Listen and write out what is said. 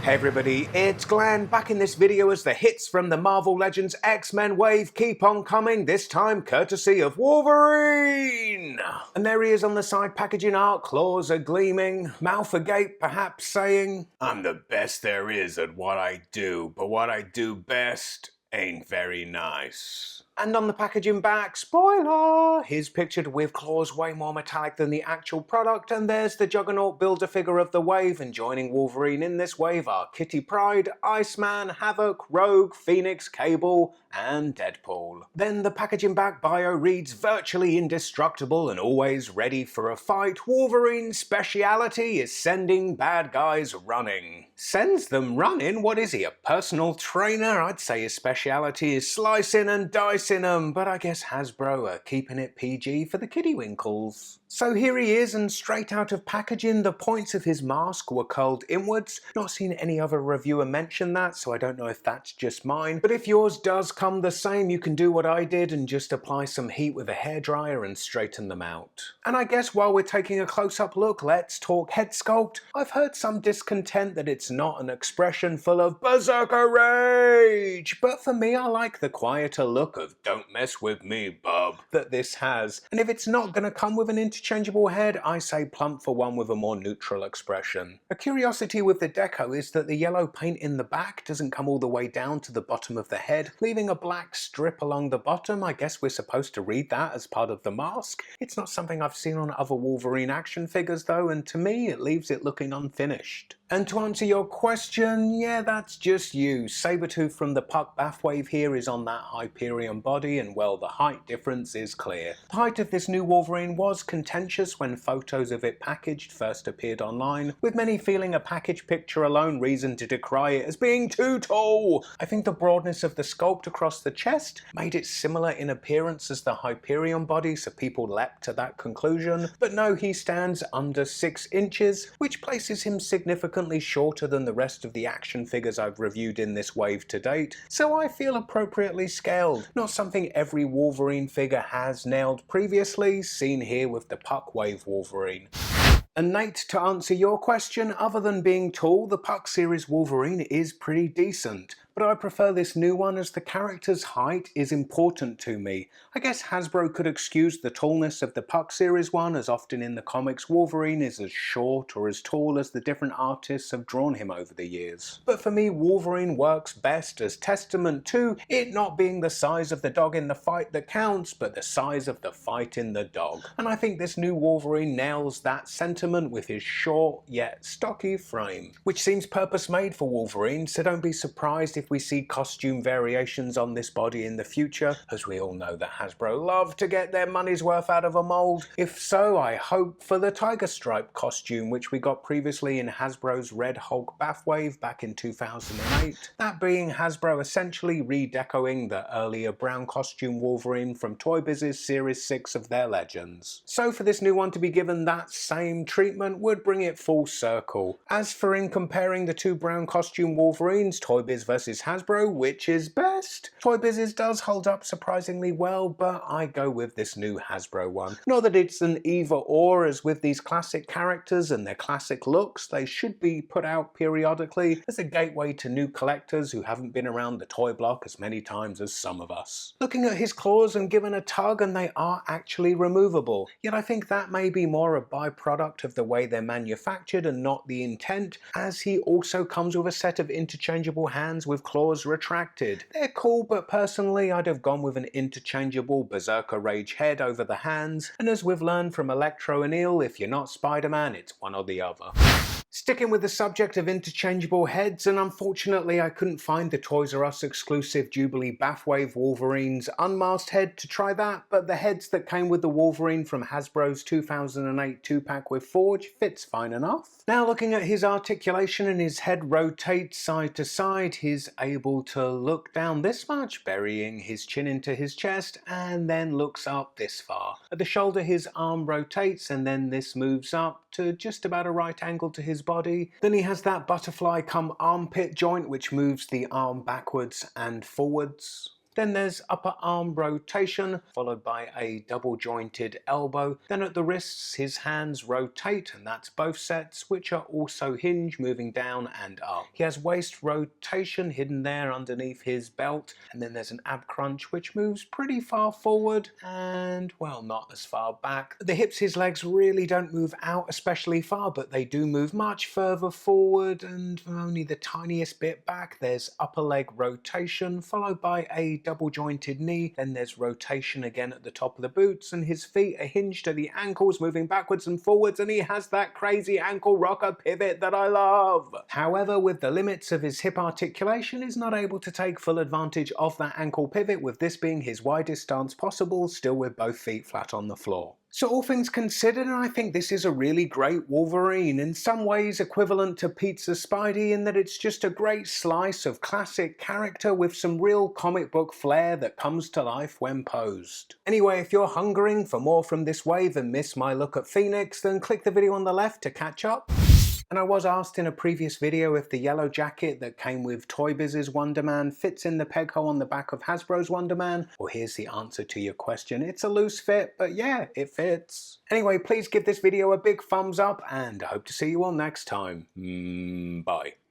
Hey everybody, it's Glenn, back in this video as the hits from the Marvel Legends X-Men wave keep on coming, this time courtesy of Wolverine! And there he is on the side packaging art, claws are gleaming, mouth agape perhaps saying, "I'm the best there is at what I do, but what I do best ain't very nice." And on the packaging back, spoiler, he's pictured with claws way more metallic than the actual product, and there's the Juggernaut Build-A-Figure of the wave, and joining Wolverine in this wave are Kitty Pryde, Iceman, Havoc, Rogue, Phoenix, Cable, and Deadpool. Then the packaging back bio reads, virtually indestructible and always ready for a fight, Wolverine's speciality is sending bad guys running. Sends them running? What is he, a personal trainer? I'd say his speciality is slicing and dicing them, but I guess Hasbro are keeping it PG for the kiddywinkles. So here he is, and straight out of packaging, the points of his mask were curled inwards. Not seen any other reviewer mention that, so I don't know if that's just mine. But if yours does come the same, you can do what I did and just apply some heat with a hairdryer and straighten them out. And I guess while we're taking a close-up look, let's talk head sculpt. I've heard some discontent that it's not an expression full of berserker rage, but for me I like the quieter look of "don't mess with me, bub" that this has. And if it's not going to come with an interchangeable head, I say plump for one with a more neutral expression. A curiosity with the deco is that the yellow paint in the back doesn't come all the way down to the bottom of the head, leaving a black strip along the bottom. I guess we're supposed to read that as part of the mask. It's not something I've seen on other Wolverine action figures though, and to me it leaves it looking unfinished. And to answer your question, yeah, that's just you. Sabretooth from the Puck Bathwave here is on that Hyperion body, and well, the height difference is clear. The height of this new Wolverine was contentious when photos of it packaged first appeared online, with many feeling a package picture alone reason to decry it as being too tall. I think the broadness of the sculpt across the chest made it similar in appearance as the Hyperion body, so people leapt to that conclusion. But no, he stands under 6 inches, which places him significantly shorter than the rest of the action figures I've reviewed in this wave to date, so I feel appropriately scaled. Not something every Wolverine figure has nailed previously, seen here with the Puck Wave Wolverine. And Nate, to answer your question, other than being tall, the Puck series Wolverine is pretty decent. But I prefer this new one as the character's height is important to me. I guess Hasbro could excuse the tallness of the Puck series one, as often in the comics Wolverine is as short or as tall as the different artists have drawn him over the years. But for me, Wolverine works best as testament to it not being the size of the dog in the fight that counts, but the size of the fight in the dog. And I think this new Wolverine nails that sentiment with his short yet stocky frame, which seems purpose-made for Wolverine, so don't be surprised if we see costume variations on this body in the future, as we all know that Hasbro love to get their money's worth out of a mold. If so, I hope for the Tiger Stripe costume, which we got previously in Hasbro's Red Hulk Bathwave back in 2008. That being Hasbro essentially redecoing the earlier brown costume Wolverine from Toy Biz's Series 6 of their Legends. So for this new one to be given that same treatment would bring it full circle. As for in comparing the two brown costume Wolverines, Toy Biz versus Hasbro, which is best? Toy Biz's does hold up surprisingly well, but I go with this new Hasbro one. Not that it's an either or, as with these classic characters and their classic looks, they should be put out periodically as a gateway to new collectors who haven't been around the toy block as many times as some of us. Looking at his claws and given a tug, and they are actually removable, yet I think that may be more a byproduct of the way they're manufactured and not the intent, as he also comes with a set of interchangeable hands with claws retracted. They're cool, but personally I'd have gone with an interchangeable Berserker Rage head over the hands, and as we've learned from Electro and Eel, if you're not Spider-Man, it's one or the other. Sticking with the subject of interchangeable heads, and unfortunately I couldn't find the Toys R Us exclusive Jubilee Bathwave Wolverine's unmasked head to try that, but the heads that came with the Wolverine from Hasbro's 2008 2-pack with Forge fits fine enough. Now looking at his articulation, and his head rotates side to side, he's able to look down this much, burying his chin into his chest, and then looks up this far. At the shoulder his arm rotates, and then this moves up to just about a right angle to his body. Then he has that butterfly come armpit joint which moves the arm backwards and forwards. Then there's upper arm rotation, followed by a double jointed elbow. Then at the wrists, his hands rotate, and that's both sets, which are also hinge, moving down and up. He has waist rotation hidden there underneath his belt, and then there's an ab crunch, which moves pretty far forward and, well, not as far back. At the hips, his legs really don't move out especially far, but they do move much further forward and only the tiniest bit back. There's upper leg rotation, followed by a double jointed knee. Then there's rotation again at the top of the boots, and his feet are hinged at the ankles, moving backwards and forwards, and he has that crazy ankle rocker pivot that I love. However, with the limits of his hip articulation, he's not able to take full advantage of that ankle pivot, with this being his widest stance possible, still with both feet flat on the floor. So all things considered, I think this is a really great Wolverine, in some ways equivalent to Pizza Spidey in that it's just a great slice of classic character with some real comic book flair that comes to life when posed. Anyway, if you're hungering for more from this wave and miss my look at Phoenix, then click the video on the left to catch up. And I was asked in a previous video if the yellow jacket that came with Toy Biz's Wonder Man fits in the peg hole on the back of Hasbro's Wonder Man. Well, here's the answer to your question. It's a loose fit, but yeah, it fits. Anyway, please give this video a big thumbs up, and I hope to see you all next time. Bye.